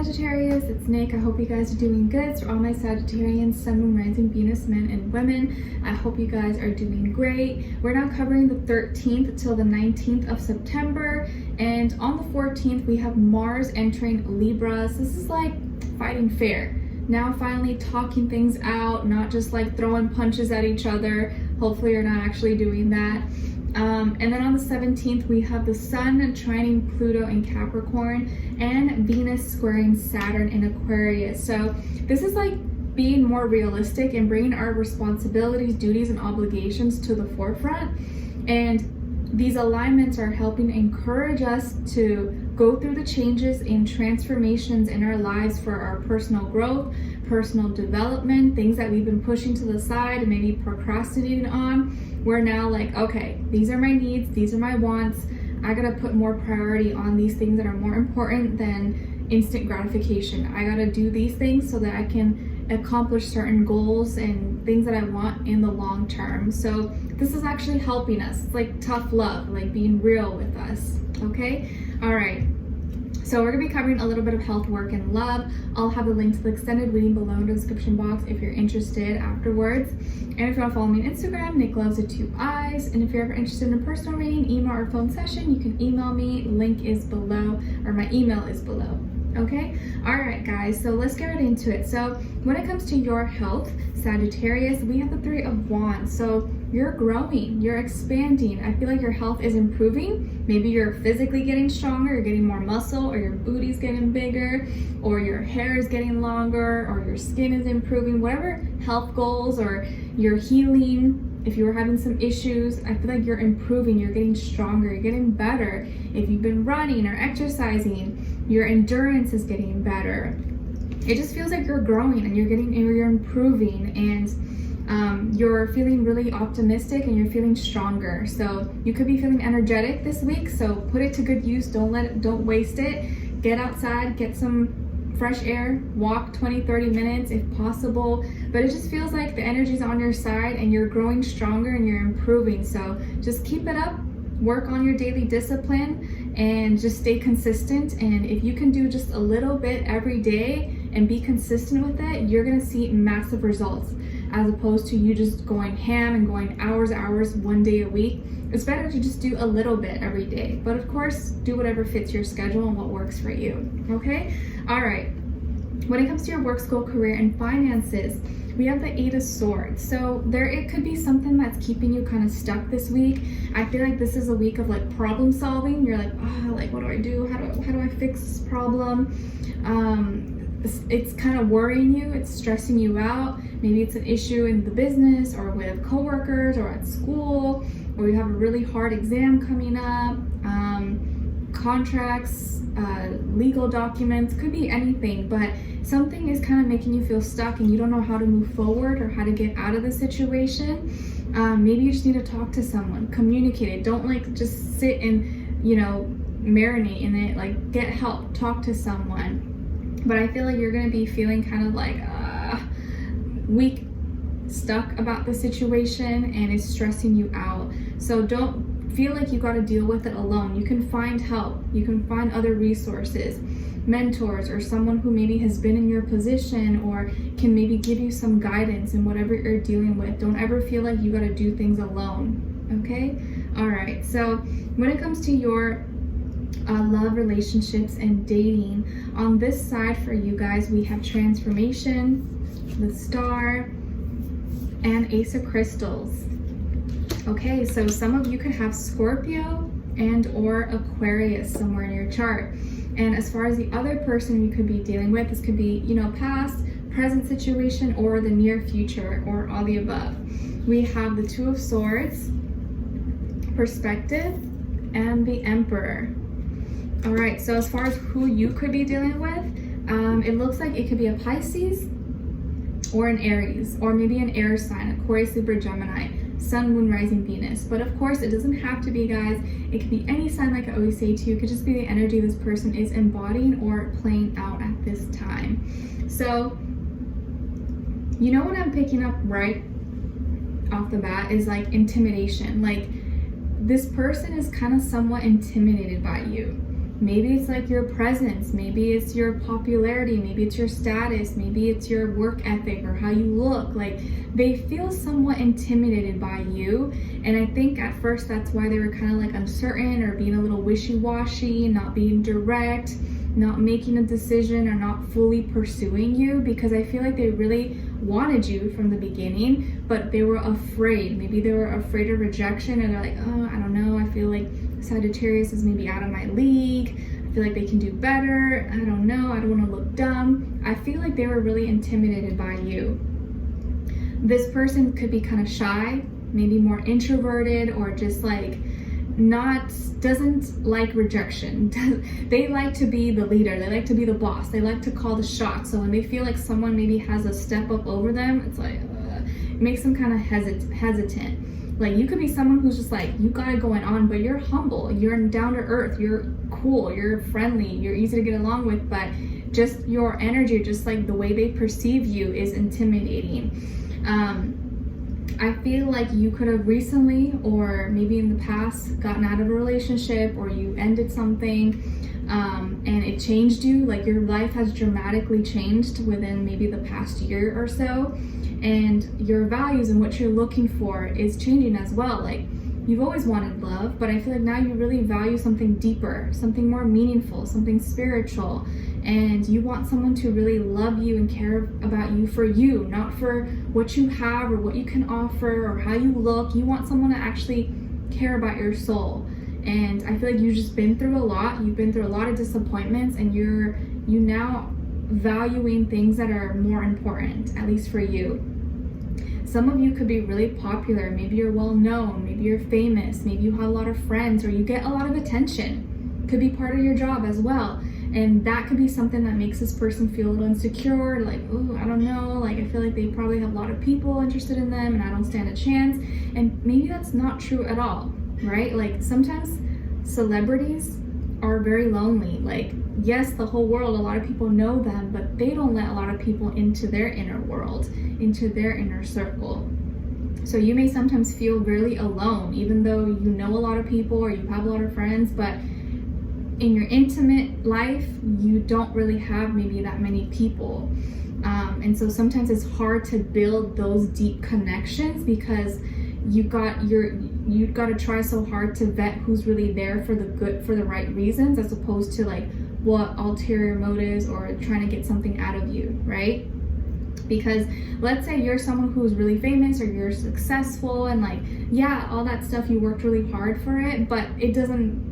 Sagittarius, it's Nick. I hope you guys are doing good. So all my Sagittarians, Sun, Moon, Rising, Venus, men and women, I hope you guys are doing great. We're now covering the 13th till the 19th of September, and on the 14th we have Mars entering Libra. So this is like fighting fair. Now finally talking things out, not just like throwing punches at each other. Hopefully you're not actually doing that. And then on the 17th, we have the Sun trining Pluto in Capricorn and Venus squaring Saturn in Aquarius. So this is like being more realistic and bringing our responsibilities, duties, and obligations to the forefront. And these alignments are helping encourage us to go through the changes and transformations in our lives for our personal growth, personal development, things that we've been pushing to the side and maybe procrastinating on. We're now like, okay, these are my needs, these are my wants. I gotta put more priority on these things that are more important than instant gratification. I gotta do these things so that I can accomplish certain goals and things that I want in the long term. So this is actually helping us. It's like tough love, like being real with us, okay? All right. So we're gonna be covering a little bit of health, work, and love. I'll have the link to the extended reading below in the description box if you're interested afterwards. And if you want to follow me on Instagram, Nicloves with 2 eyes. And if you're ever interested in a personal reading, email or phone session, you can email me. Link is below, or my email is below. Okay? All right, guys. So let's get right into it. So when it comes to your health, Sagittarius, we have the 3 of Wands. So you're growing, you're expanding. I feel like your health is improving. Maybe you're physically getting stronger, you're getting more muscle, or your booty's getting bigger, or your hair is getting longer, or your skin is improving. Whatever health goals, or you're healing. If you were having some issues, I feel like you're improving, you're getting stronger, you're getting better. If you've been running or exercising, your endurance is getting better. It just feels like you're growing and you're improving, and you're feeling really optimistic and you're feeling stronger. So you could be feeling energetic this week, so put it to good use. Don't waste it. Get outside, get some fresh air, walk 20-30 minutes if possible. But it just feels like the energy's on your side and you're growing stronger and you're improving. So just keep it up, work on your daily discipline, and just stay consistent. And if you can do just a little bit every day and be consistent with it, you're gonna see massive results, as opposed to you just going ham and going hours one day a week. It's better to just do a little bit every day, but of course do whatever fits your schedule and what works for you. Okay? All right. When it comes to your work, school, career, and finances, we have the 8 of Swords. So it could be something that's keeping you kind of stuck this week. I feel like this is a week of like problem solving. You're like, like what do I do? How do I fix this problem? It's kind of worrying you, it's stressing you out. Maybe it's an issue in the business or with coworkers or at school, or you have a really hard exam coming up, contracts, legal documents, could be anything, but something is kind of making you feel stuck and you don't know how to move forward or how to get out of the situation. Maybe you just need to talk to someone, communicate it. Don't like just sit and, marinate in it. Like, get help, talk to someone. But I feel like you're going to be feeling kind of like weak, stuck about the situation, and it's stressing you out. So don't feel like you got to deal with it alone. You can find help. You can find other resources, mentors, or someone who maybe has been in your position or can maybe give you some guidance in whatever you're dealing with. Don't ever feel like you got to do things alone. Okay? All right. So when it comes to your love, relationships, and dating, on this side for you guys, we have transformation, the Star, and Ace of Crystals. Okay, so some of you could have Scorpio and or Aquarius somewhere in your chart. And as far as the other person you could be dealing with, this could be, past, present situation, or the near future, or all the above. We have the 2 of Swords, Perspective, and the Emperor. All right, so as far as who you could be dealing with, it looks like it could be a Pisces or an Aries, or maybe an air sign, Aquarius, Libra, Gemini, Sun, Moon, Rising, Venus. But of course, it doesn't have to be, guys. It could be any sign, like I always say to you. It could just be the energy this person is embodying or playing out at this time. So, what I'm picking up right off the bat is like intimidation. Like, this person is kind of somewhat intimidated by you. Maybe it's like your presence, maybe it's your popularity, maybe it's your status, maybe it's your work ethic or how you look. Like, they feel somewhat intimidated by you. And I think at first that's why they were kind of like uncertain or being a little wishy-washy, not being direct, not making a decision, or not fully pursuing you, because I feel like they really wanted you from the beginning, but they were afraid. Maybe they were afraid of rejection, and they're like, oh, I don't know, I feel like Sagittarius is maybe out of my league. I feel like they can do better. I don't know, I don't want to look dumb. I feel like they were really intimidated by you. This person could be kind of shy, maybe more introverted, or just like doesn't like rejection. They like to be the leader, they like to be the boss, they like to call the shots. So when they feel like someone maybe has a step up over them, it's like it makes them kind of hesitant. Like, you could be someone who's just like, you got it going on, but you're humble, you're down to earth, you're cool, you're friendly, you're easy to get along with, but just your energy, just like the way they perceive you, is intimidating. I feel like you could have recently, or maybe in the past, gotten out of a relationship, or you ended something, and it changed you. Like, your life has dramatically changed within maybe the past year or so, and your values and what you're looking for is changing as well. Like, you've always wanted love, but I feel like now you really value something deeper, something more meaningful, something spiritual, and you want someone to really love you and care about you for you, not for what you have or what you can offer or how you look. You want someone to actually care about your soul. And I feel like you've just been through a lot. You've been through a lot of disappointments, and you now valuing things that are more important, at least for you. Some of you could be really popular. Maybe you're well known, maybe you're famous, maybe you have a lot of friends, or you get a lot of attention. Could be part of your job as well. And that could be something that makes this person feel a little insecure, like, oh, I don't know, like, I feel like they probably have a lot of people interested in them and I don't stand a chance. And maybe that's not true at all, right? Like, sometimes celebrities are very lonely. Like, yes, the whole world, a lot of people know them, but they don't let a lot of people into their inner world, into their inner circle. So you may sometimes feel really alone, even though you know a lot of people or you have a lot of friends, but in your intimate life, you don't really have maybe that many people. And so sometimes it's hard to build those deep connections, because you've got to try so hard to vet who's really there for the right reasons, as opposed to like what ulterior motives or trying to get something out of you, right? Because let's say you're someone who's really famous, or you're successful, and like, yeah, all that stuff, you worked really hard for it, but it doesn't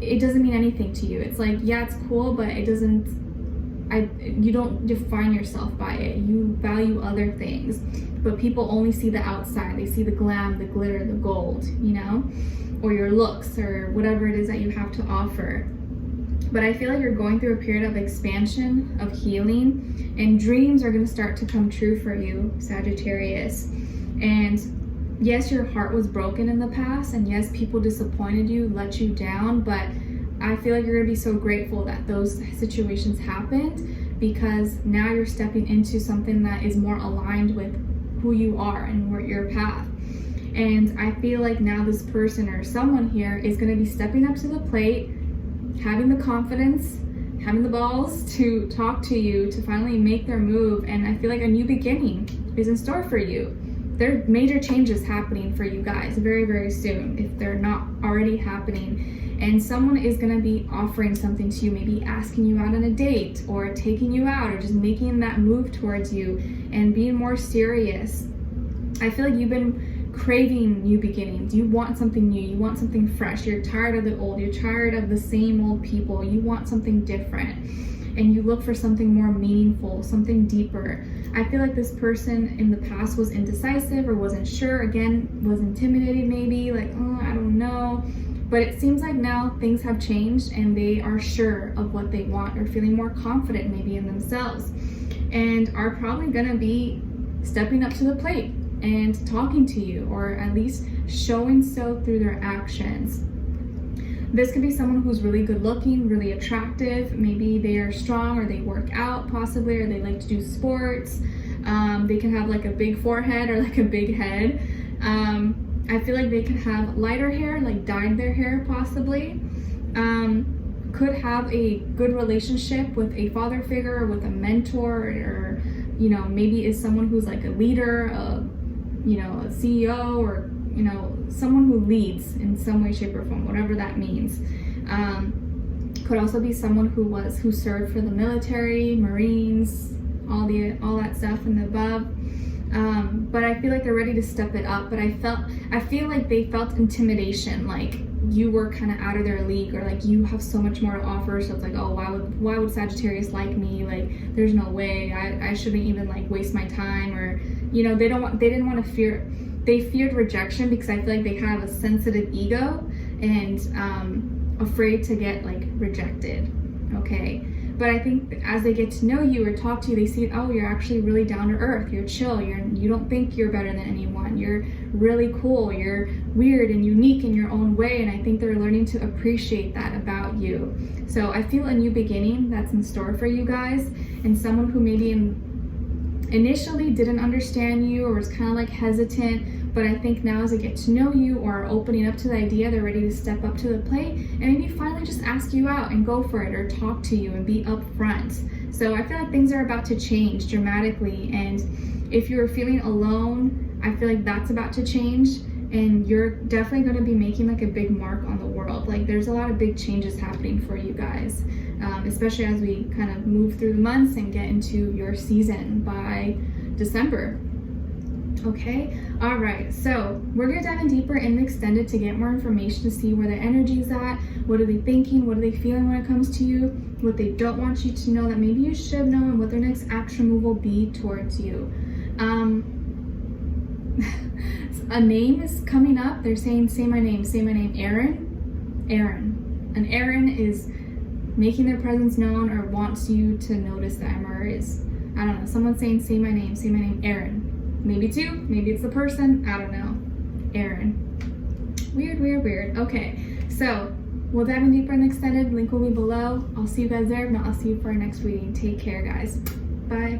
mean anything to you. It's like, yeah, it's cool, but you don't define yourself by it. You value other things, but people only see the outside. They see the glam, the glitter, the gold, or your looks, or whatever it is that you have to offer. But I feel like you're going through a period of expansion, of healing, and dreams are going to start to come true for you, Sagittarius. And yes, your heart was broken in the past, and yes, people disappointed you, let you down, but I feel like you're going to be so grateful that those situations happened, because now you're stepping into something that is more aligned with who you are and your path. And I feel like now this person or someone here is going to be stepping up to the plate, having the confidence, having the balls to talk to you, to finally make their move. And I feel like a new beginning is in store for you. There are major changes happening for you guys very, very soon, if they're not already happening. And someone is going to be offering something to you, maybe asking you out on a date, or taking you out, or just making that move towards you and being more serious. I feel like you've been craving new beginnings. You want something new, you want something fresh. You're tired of the old, you're tired of the same old people. You want something different, and you look for something more meaningful, something deeper. I feel like this person in the past was indecisive, or wasn't sure, again, was intimidated maybe, like, oh, I don't know. But it seems like now things have changed, and they are sure of what they want, or feeling more confident maybe in themselves, and are probably gonna be stepping up to the plate and talking to you, or at least showing so through their actions. This could be someone who's really good looking, really attractive. Maybe they are strong, or they work out possibly, or they like to do sports. They can have like a big forehead or like a big head. I feel like they could have lighter hair, like dyed their hair possibly. could have a good relationship with a father figure, with a mentor, or, you know, maybe is someone who's like a leader, you know, a CEO, or, you know, someone who leads in some way, shape, or form, whatever that means. Could also be someone who served for the military, Marines, all that stuff and the above. But I feel like they're ready to step it up. But I feel like they felt intimidation, like you were kind of out of their league, or like you have so much more to offer. So it's like, oh, why would Sagittarius like me? Like, there's no way. I shouldn't even like waste my time. Or, you know, they feared rejection, because I feel like they have a sensitive ego and afraid to get like rejected. Okay. But I think as they get to know you or talk to you, they see, oh, you're actually really down to earth. You're chill. You don't think you're better than anyone. You're really cool. You're weird and unique in your own way. And I think they're learning to appreciate that about you. So I feel a new beginning that's in store for you guys. And someone who maybe initially didn't understand you or was kind of like hesitant, but I think now as they get to know you or are opening up to the idea, they're ready to step up to the plate and maybe finally just ask you out and go for it, or talk to you and be upfront. So I feel like things are about to change dramatically, and if you're feeling alone, I feel like that's about to change, and you're definitely going to be making like a big mark on the world. Like, there's a lot of big changes happening for you guys, especially as we kind of move through the months and get into your season by December. Okay, all right, so we're gonna dive in deeper in the extended to get more information, to see where their energy is at, what are they thinking, what are they feeling when it comes to you, what they don't want you to know that maybe you should know, and what their next action move will be towards you. A name is coming up. They're saying, say my name, Aaron. And Aaron is making their presence known, or wants you to notice them, or is, I don't know, someone's saying, say my name, Aaron. Maybe two, maybe it's the person, I don't know. Aaron. Weird. Okay, so we'll dive in deeper in the extended. Link will be below. I'll see you guys there. If not, I'll see you for our next reading. Take care, guys. Bye.